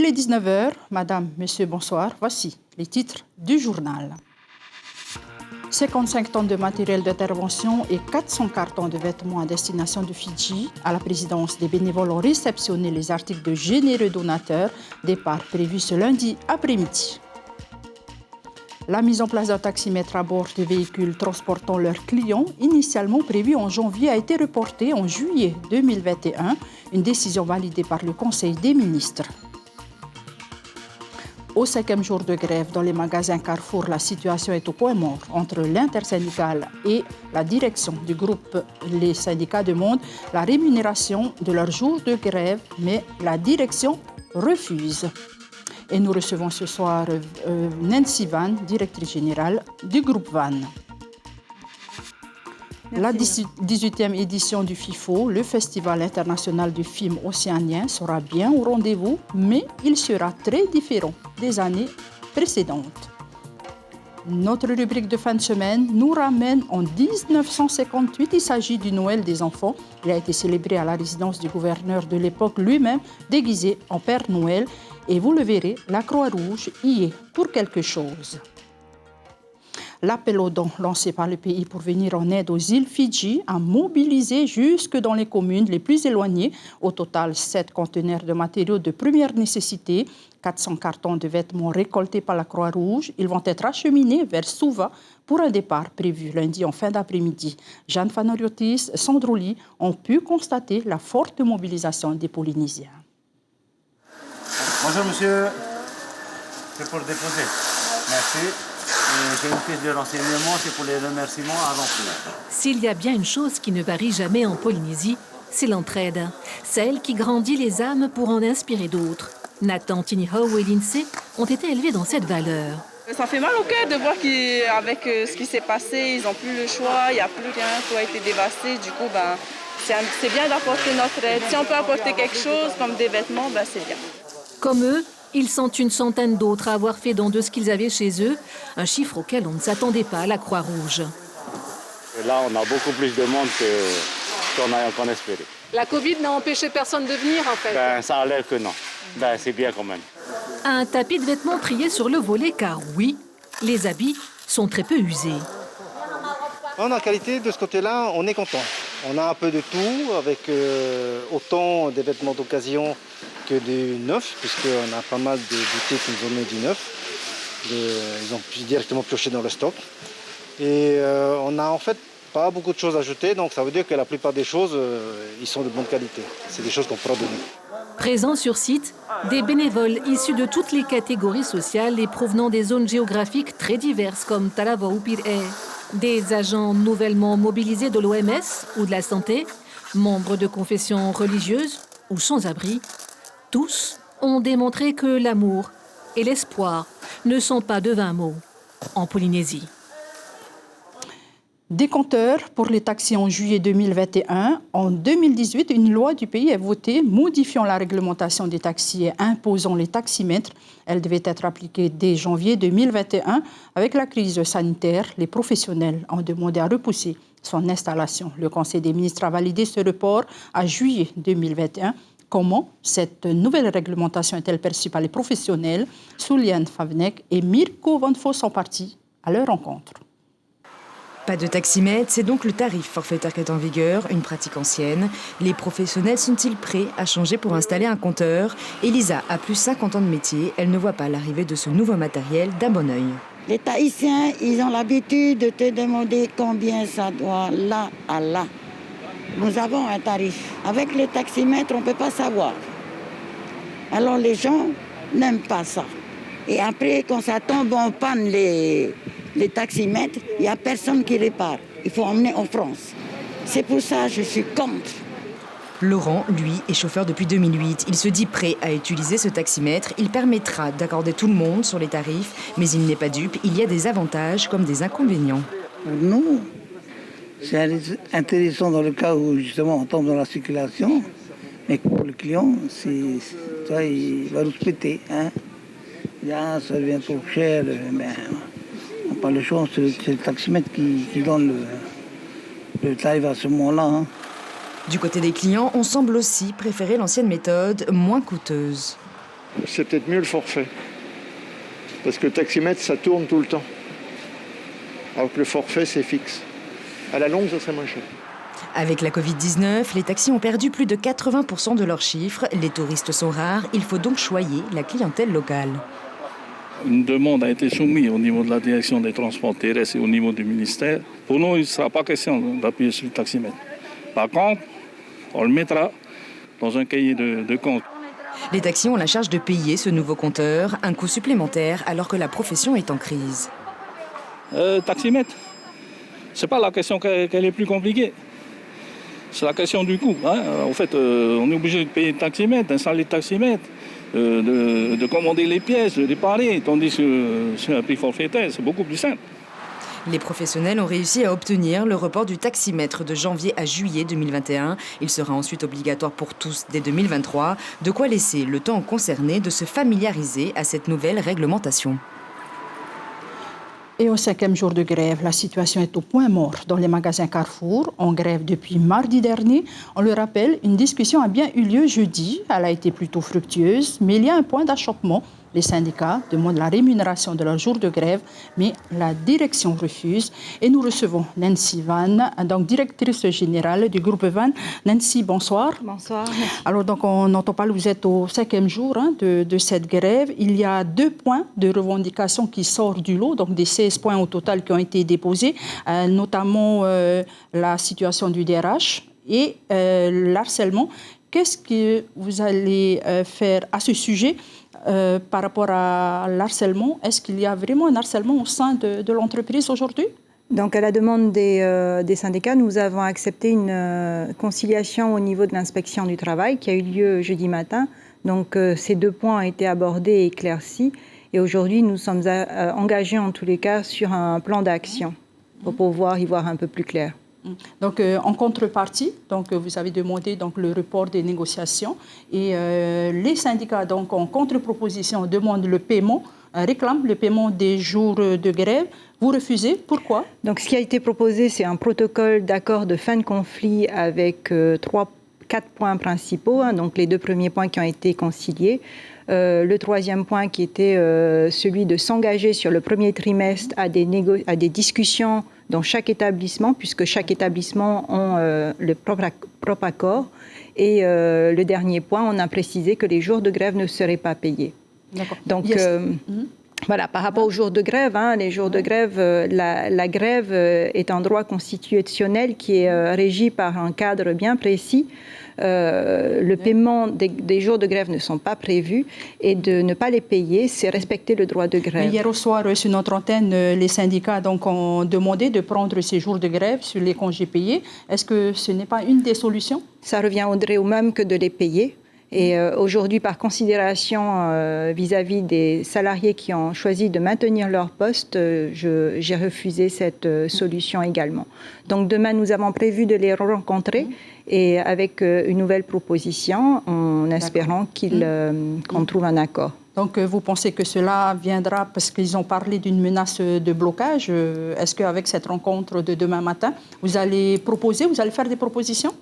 Il est 19 h. Madame, Monsieur, bonsoir. Voici les titres du journal. 55 tonnes de matériel d'intervention et 400 cartons de vêtements à destination de Fidji. À la présidence, des bénévoles ont réceptionné les articles de généreux donateurs. Départ prévu ce lundi après-midi. La mise en place d'un taximètre à bord des véhicules transportant leurs clients, initialement prévue en janvier, a été reportée en juillet 2021. Une décision validée par le Conseil des ministres. Au 5e jour de grève dans les magasins Carrefour, la situation est au point mort entre l'intersyndicale et la direction du groupe. Les syndicats demandent la rémunération de leur jour de grève, mais la direction refuse. Et nous recevons ce soir Nancy Van, directrice générale du groupe Van. La 18e édition du FIFO, le Festival international du film océanien, sera bien au rendez-vous, mais il sera très différent des années précédentes. Notre rubrique de fin de semaine nous ramène en 1958. Il s'agit du Noël des enfants. Il a été célébré à la résidence du gouverneur de l'époque, lui-même déguisé en Père Noël. Et vous le verrez, la Croix-Rouge y est pour quelque chose. L'appel aux dons lancé par le pays pour venir en aide aux îles Fidji a mobilisé jusque dans les communes les plus éloignées. Au total, 7 conteneurs de matériaux de première nécessité, 400 cartons de vêtements récoltés par la Croix-Rouge. Ils vont être acheminés vers Suva pour un départ prévu lundi en fin d'après-midi. Jeanne Fanoriotis, Sandrouli ont pu constater la forte mobilisation des Polynésiens. Bonjour monsieur, c'est pour déposer. Merci. J'ai une pièce de renseignement, c'est pour les remerciements à remplir. S'il y a bien une chose qui ne varie jamais en Polynésie, c'est l'entraide. Celle qui grandit les âmes pour en inspirer d'autres. Nathan, Tiniho et Lindsay ont été élevés dans cette valeur. Ça fait mal au cœur de voir qu'avec ce qui s'est passé, ils n'ont plus le choix, il n'y a plus rien, tout a été dévasté. Du coup, c'est bien d'apporter notre aide. Si on peut apporter quelque chose comme des vêtements, c'est bien. Comme eux, ils sont une centaine d'autres à avoir fait don de ce qu'ils avaient chez eux, un chiffre auquel on ne s'attendait pas à la Croix-Rouge. Là, on a beaucoup plus de monde qu'on espérait. La Covid n'a empêché personne de venir, en fait. Ça a l'air que non. C'est bien quand même. Un tapis de vêtements trié sur le volet, car oui, les habits sont très peu usés. En qualité, de ce côté-là, on est content. On a un peu de tout, avec autant des vêtements d'occasion que du neuf, puisqu'on a pas mal de boutiques qui nous ont mis du neuf. Ils ont directement pioché dans le stock. Et on a en fait pas beaucoup de choses à jeter, donc ça veut dire que la plupart des choses, ils sont de bonne qualité. C'est des choses qu'on prend de nous. Présents sur site, des bénévoles issus de toutes les catégories sociales et provenant des zones géographiques très diverses comme Talava ou Pire, des agents nouvellement mobilisés de l'OMS ou de la santé, membres de confessions religieuses ou sans-abri. Tous ont démontré que l'amour et l'espoir ne sont pas de vains mots en Polynésie. Des compteurs pour les taxis en juillet 2021. En 2018, une loi du pays est votée modifiant la réglementation des taxis et imposant les taximètres. Elle devait être appliquée dès janvier 2021. Avec la crise sanitaire, les professionnels ont demandé à repousser son installation. Le Conseil des ministres a validé ce report à juillet 2021. Comment cette nouvelle réglementation est-elle perçue par les professionnels? Souliane Favnek et Mirko Van Foss sont partis à leur rencontre. Pas de taximètre, c'est donc le tarif forfaitaire qui est en vigueur, une pratique ancienne. Les professionnels sont-ils prêts à changer pour installer un compteur? Elisa a plus 50 ans de métier, elle ne voit pas l'arrivée de ce nouveau matériel d'un bon œil. Les Tahitiens, ils ont l'habitude de te demander combien ça doit là à là. Nous avons un tarif. Avec les taximètres, on ne peut pas savoir. Alors les gens n'aiment pas ça. Et après, quand ça tombe en panne les taximètres, il n'y a personne qui répare. Il faut emmener en France. C'est pour ça que je suis contre. Laurent, lui, est chauffeur depuis 2008. Il se dit prêt à utiliser ce taximètre. Il permettra d'accorder tout le monde sur les tarifs, mais il n'est pas dupe. Il y a des avantages comme des inconvénients. Nous, c'est intéressant dans le cas où justement on tombe dans la circulation, mais pour le client, ça, il va nous péter. Là, ça devient trop cher, mais on n'a pas le choix, c'est le taximètre qui donne le tarif à ce moment-là. Du côté des clients, on semble aussi préférer l'ancienne méthode, moins coûteuse. C'est peut-être mieux le forfait. Parce que le taximètre, ça tourne tout le temps. Alors que le forfait, c'est fixe. À la longue, ça serait moins cher. Avec la Covid-19, les taxis ont perdu plus de 80% de leurs chiffres. Les touristes sont rares, il faut donc choyer la clientèle locale. Une demande a été soumise au niveau de la direction des transports terrestres et au niveau du ministère. Pour nous, il ne sera pas question d'appuyer sur le taximètre. Par contre, on le mettra dans un cahier de compte. Les taxis ont la charge de payer ce nouveau compteur, un coût supplémentaire alors que la profession est en crise. Taximètre, ce n'est pas la question qu'elle est plus compliquée. C'est la question du coût. En fait, on est obligé de payer le taximètre, d'installer le taximètre, de commander les pièces, de réparer, tandis que c'est un prix forfaitaire, c'est beaucoup plus simple. Les professionnels ont réussi à obtenir le report du taximètre de janvier à juillet 2021. Il sera ensuite obligatoire pour tous dès 2023, de quoi laisser le temps aux concernés de se familiariser à cette nouvelle réglementation. Et au 5e jour de grève, la situation est au point mort dans les magasins Carrefour, en grève depuis mardi dernier. On le rappelle, une discussion a bien eu lieu jeudi. Elle a été plutôt fructueuse, mais il y a un point d'achoppement. Les syndicats demandent la rémunération de leur jour de grève, mais la direction refuse. Et nous recevons Nancy Van, donc directrice générale du groupe Van. Nancy, bonsoir. Bonsoir. Alors, donc, on entend parler, vous êtes au 5e jour de cette grève. Il y a 2 points de revendication qui sortent du lot, donc des 16 points au total qui ont été déposés, notamment la situation du DRH et l'harcèlement. Qu'est-ce que vous allez faire à ce sujet par rapport à l'harcèlement? Est-ce qu'il y a vraiment un harcèlement au sein de l'entreprise aujourd'hui? Donc, à la demande des syndicats, nous avons accepté une conciliation au niveau de l'inspection du travail qui a eu lieu jeudi matin. Donc, ces 2 points ont été abordés et éclaircis. Et aujourd'hui, nous sommes engagés en tous les cas sur un plan d'action pour pouvoir y voir un peu plus clair. Donc, en contrepartie, donc, vous avez demandé donc, le report des négociations et les syndicats, donc, en contre-proposition, demandent le paiement, réclament le paiement des jours de grève. Vous refusez. Pourquoi? Donc, ce qui a été proposé, c'est un protocole d'accord de fin de conflit avec 4 points principaux, donc les 2 premiers points qui ont été conciliés. Le 3e point qui était celui de s'engager sur le premier trimestre à des discussions dans chaque établissement, puisque chaque établissement a le propre accord. Et le dernier point, on a précisé que les jours de grève ne seraient pas payés. Donc, voilà, par rapport aux jours de grève, les jours de grève, la grève est un droit constitutionnel qui est régi par un cadre bien précis. Le paiement des jours de grève ne sont pas prévus et de ne pas les payer, c'est respecter le droit de grève. Mais hier au soir, sur notre antenne, les syndicats donc, ont demandé de prendre ces jours de grève sur les congés payés. Est-ce que ce n'est pas une des solutions? Ça revient au même que de les payer. Et aujourd'hui, par considération vis-à-vis des salariés qui ont choisi de maintenir leur poste, j'ai refusé cette solution également. Donc demain, nous avons prévu de les rencontrer et avec une nouvelle proposition, en espérant qu'on trouve un accord. Donc vous pensez que cela viendra parce qu'ils ont parlé d'une menace de blocage. Est-ce qu'avec cette rencontre de demain matin, vous allez faire des propositions?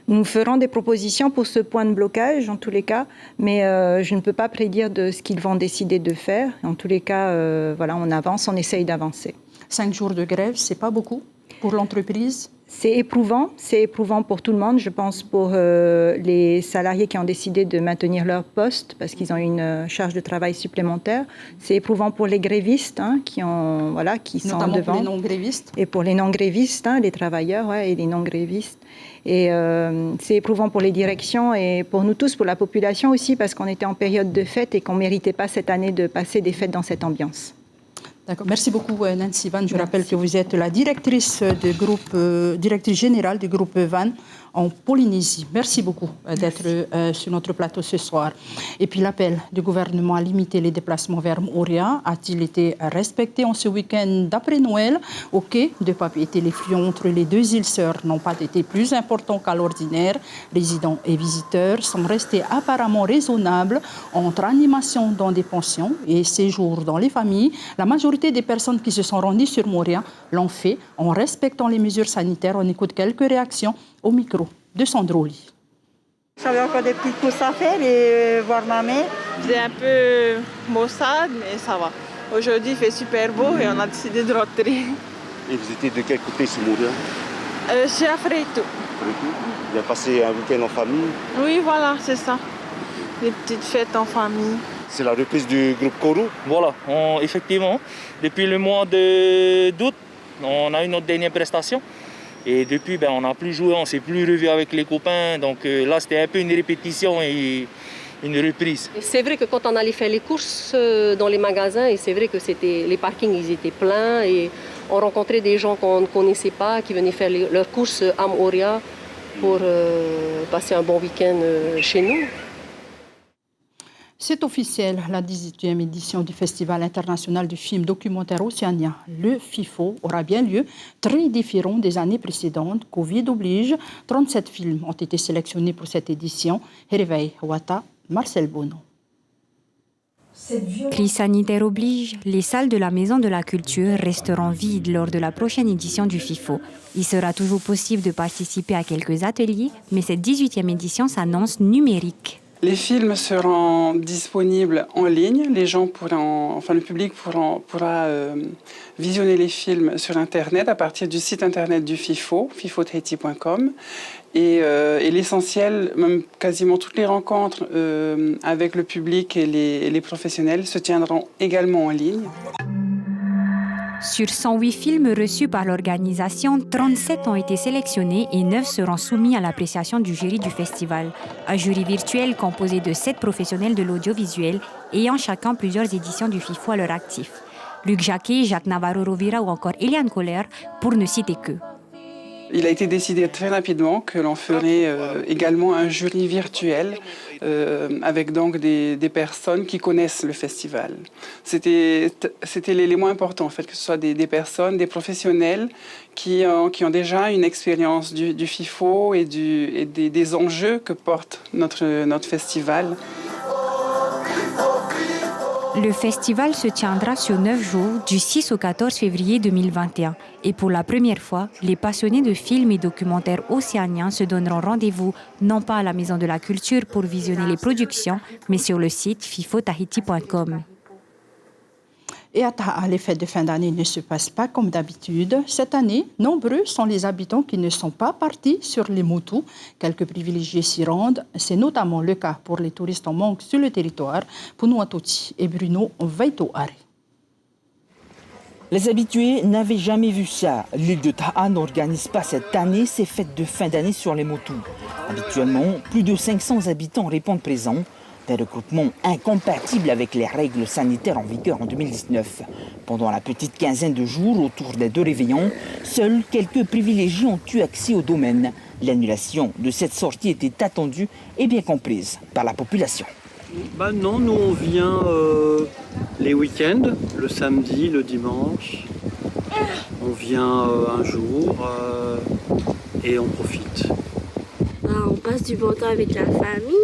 Nous ferons des propositions pour ce point de blocage, en tous les cas, mais je ne peux pas prédire de ce qu'ils vont décider de faire. En tous les cas, voilà, on avance, on essaye d'avancer. 5 jours de grève, c'est pas beaucoup pour l'entreprise? C'est éprouvant pour tout le monde, je pense pour les salariés qui ont décidé de maintenir leur poste parce qu'ils ont une charge de travail supplémentaire. C'est éprouvant pour les grévistes qui sont notamment devant. Pour les non-grévistes. Et pour les non-grévistes, les travailleurs et les non-grévistes. Et c'est éprouvant pour les directions et pour nous tous, pour la population aussi, parce qu'on était en période de fête et qu'on ne méritait pas cette année de passer des fêtes dans cette ambiance. D'accord. Merci beaucoup Nancy Van. Je rappelle que vous êtes la directrice générale du groupe Van en Polynésie. Merci beaucoup d'être sur notre plateau ce soir. Et puis l'appel du gouvernement à limiter les déplacements vers Moorea a-t-il été respecté en ce week-end d'après Noël? Au quai de Papeete, les flux entre les 2 îles sœurs n'ont pas été plus importants qu'à l'ordinaire. Résidents et visiteurs sont restés apparemment raisonnables entre animation dans des pensions et séjours dans les familles. La majorité des personnes qui se sont rendues sur Moorea l'ont fait en respectant les mesures sanitaires. On écoute quelques réactions au micro de Sandro Ly. J'avais encore des petites courses à faire et voir ma mère. C'est un peu maussade, mais ça va. Aujourd'hui, il fait super beau et on a décidé de rentrer. Et vous étiez de quel côté, Simoura? Je suis à Freitou. Vous avez passé un week-end en famille? Oui, voilà, c'est ça. Des petites fêtes en famille. C'est la reprise du groupe Koro? Voilà, effectivement. Depuis le mois d'août, on a eu notre dernière prestation. Et depuis, on n'a plus joué, on ne s'est plus revu avec les copains. Donc là, c'était un peu une répétition et une reprise. C'est vrai que quand on allait faire les courses dans les magasins, et c'est vrai que les parkings ils étaient pleins et on rencontrait des gens qu'on ne connaissait pas qui venaient faire leurs courses à Moria pour passer un bon week-end chez nous. C'est officiel, la 18e édition du Festival international du film documentaire océanien, le FIFO, aura bien lieu, très différent des années précédentes. Covid oblige, 37 films ont été sélectionnés pour cette édition. Hervé Wata, Marcel Bono. Crise sanitaire oblige, les salles de la Maison de la Culture resteront vides lors de la prochaine édition du FIFO. Il sera toujours possible de participer à quelques ateliers, mais cette 18e édition s'annonce numérique. Les films seront disponibles en ligne. Les gens le public pourra visionner les films sur Internet à partir du site Internet du FIFO, fifotahiti.com. Et l'essentiel, même quasiment toutes les rencontres avec le public et les professionnels se tiendront également en ligne. Sur 108 films reçus par l'organisation, 37 ont été sélectionnés et 9 seront soumis à l'appréciation du jury du festival. Un jury virtuel composé de 7 professionnels de l'audiovisuel ayant chacun plusieurs éditions du FIFO à leur actif. Luc Jacquet, Jacques Navarro-Rovira ou encore Eliane Kohler, pour ne citer qu'eux. Il a été décidé très rapidement que l'on ferait également un jury virtuel avec donc des personnes qui connaissent le festival. C'était l'élément important en fait, que ce soit des personnes, des professionnels qui ont déjà une expérience du FIFO et des enjeux que porte notre festival. Le festival se tiendra sur 9 jours, du 6 au 14 février 2021. Et pour la première fois, les passionnés de films et documentaires océaniens se donneront rendez-vous, non pas à la Maison de la Culture pour visionner les productions, mais sur le site fifotahiti.com. Et à Taha, les fêtes de fin d'année ne se passent pas comme d'habitude. Cette année, nombreux sont les habitants qui ne sont pas partis sur les motos. Quelques privilégiés s'y rendent. C'est notamment le cas pour les touristes en manque sur le territoire, Pounoatoti et Bruno Veitoare. Les habitués n'avaient jamais vu ça. L'île de Taha n'organise pas cette année ses fêtes de fin d'année sur les motos. Habituellement, plus de 500 habitants répondent présents. Des regroupements incompatibles avec les règles sanitaires en vigueur en 2019. Pendant la petite quinzaine de jours autour des 2 réveillons, seuls quelques privilégiés ont eu accès au domaine. L'annulation de cette sortie était attendue et bien comprise par la population. Non, nous on vient les week-ends, le samedi, le dimanche. On vient un jour et on profite. On passe du bon temps avec la famille.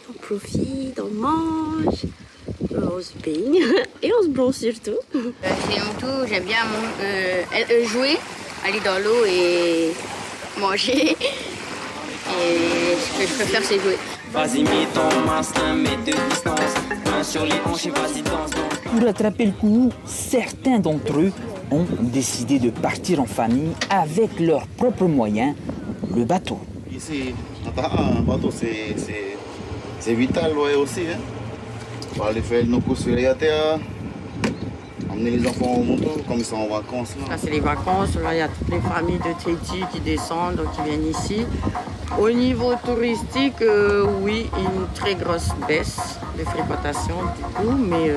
On profite, on mange, on se baigne et on se bronze surtout. C'est mon tour, j'aime bien jouer, aller dans l'eau et manger. Et ce que je préfère, c'est jouer. Vas-y, mets ton masque, mets de distance, main sur les hanches et vas-y danse. Pour attraper le coup, certains d'entre eux ont décidé de partir en famille avec leurs propres moyens, le bateau. Ici, un bateau, c'est vital aussi. Hein. On va aller faire nos courses sur les yachts, emmener les enfants en moto, comme ils sont en vacances. Là, c'est les vacances, là, il y a toutes les familles de Tahiti qui descendent, donc qui viennent ici. Au niveau touristique, oui, une très grosse baisse de fréquentation du coup, mais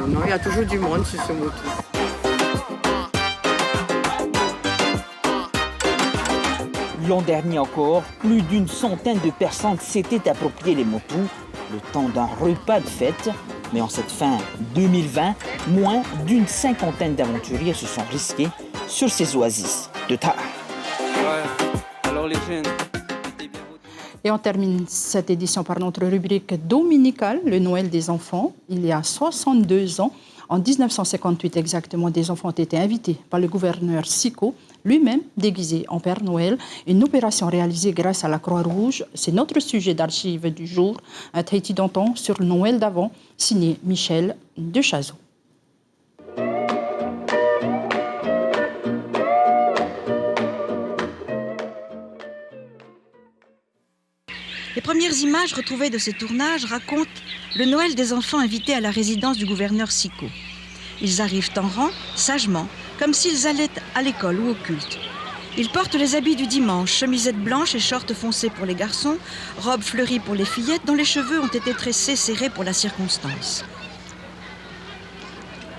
non, il y a toujours du monde sur ce moto. L'an dernier encore, plus d'une centaine de personnes s'étaient approprié les motos, le temps d'un repas de fête. Mais en cette fin 2020, moins d'une cinquantaine d'aventuriers se sont risqués sur ces oasis de Taha. Alors les jeunes. Et on termine cette édition par notre rubrique dominicale, le Noël des enfants. Il y a 62 ans, En 1958 exactement, des enfants ont été invités par le gouverneur Siko, lui-même déguisé en Père Noël. Une opération réalisée grâce à la Croix-Rouge. C'est notre sujet d'archives du jour, un Tahiti d'antan sur le Noël d'avant, signé Michel Dechazeau. Les premières images retrouvées de ces tournages racontent le Noël des enfants invités à la résidence du gouverneur Siko. Ils arrivent en rang, sagement, comme s'ils allaient à l'école ou au culte. Ils portent les habits du dimanche, chemisettes blanches et shorts foncés pour les garçons, robes fleuries pour les fillettes dont les cheveux ont été tressés serrés pour la circonstance.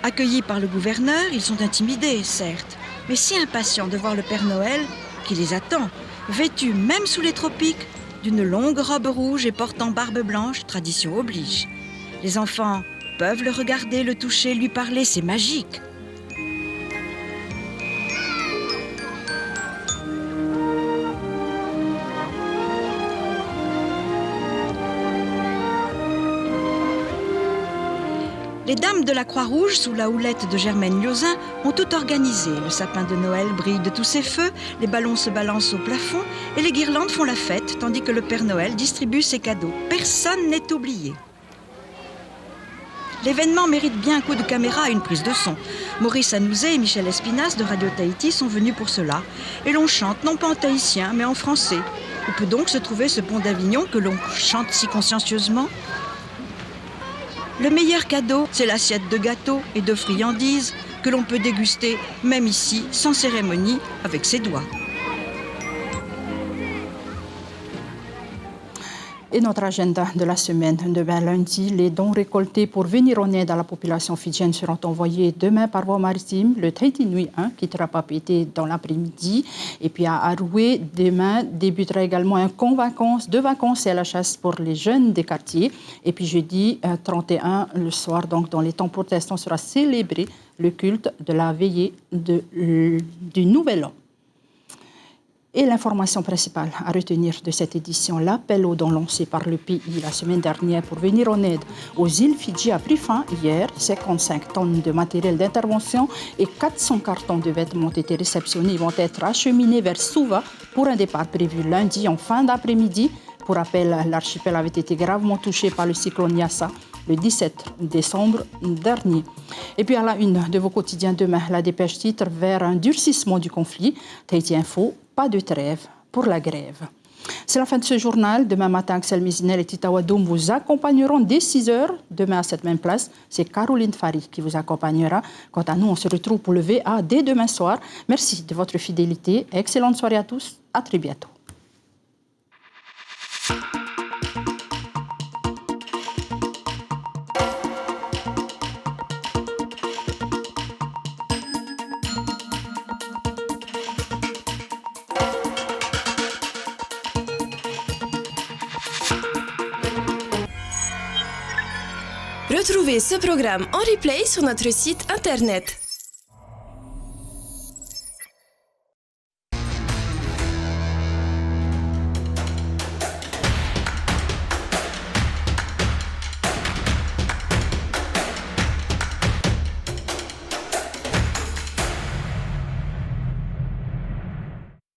Accueillis par le gouverneur, ils sont intimidés, certes, mais si impatients de voir le Père Noël, qui les attend, vêtu même sous les tropiques, d'une longue robe rouge et portant barbe blanche, tradition oblige. Les enfants peuvent le regarder, le toucher, lui parler, c'est magique. Les dames de la Croix-Rouge, sous la houlette de Germaine Liozin, ont tout organisé. Le sapin de Noël brille de tous ses feux, les ballons se balancent au plafond et les guirlandes font la fête, tandis que le Père Noël distribue ses cadeaux. Personne n'est oublié. L'événement mérite bien un coup de caméra et une prise de son. Maurice Anouzé et Michel Espinas de Radio Tahiti sont venus pour cela. Et l'on chante non pas en tahitien, mais en français. Où peut donc se trouver ce pont d'Avignon que l'on chante si consciencieusement ? Le meilleur cadeau, c'est l'assiette de gâteaux et de friandises que l'on peut déguster, même ici, sans cérémonie, avec ses doigts. Et notre agenda de la semaine, demain lundi, les dons récoltés pour venir en aide à la population fidjienne seront envoyés demain par voie maritime. Le Tahiti Nui 1 quittera Papeete dans l'après-midi. Et puis à Aroué, demain débutera également un camp de vacances et à la chasse pour les jeunes des quartiers. Et puis jeudi 31, le soir, donc dans les temps protestants, sera célébré le culte de la veillée du Nouvel An. Et l'information principale à retenir de cette édition, l'appel aux dons lancé par le pays la semaine dernière pour venir en aide aux îles Fidji a pris fin hier. 55 tonnes de matériel d'intervention et 400 cartons de vêtements ont été réceptionnés. Ils vont être acheminés vers Suva pour un départ prévu lundi en fin d'après-midi. Pour rappel, l'archipel avait été gravement touché par le cyclone Yassa le 17 décembre dernier. Et puis à la une de vos quotidiens demain, la dépêche titre vers un durcissement du conflit. Tahiti Info, pas de trêve pour la grève. C'est la fin de ce journal. Demain matin, Axel Mizinel et Tita Wadoum vous accompagneront dès 6h. Demain à cette même place, c'est Caroline Fari qui vous accompagnera. Quant à nous, on se retrouve pour le VA dès demain soir. Merci de votre fidélité. Excellente soirée à tous. À très bientôt. Retrouvez ce programme en replay sur notre site internet.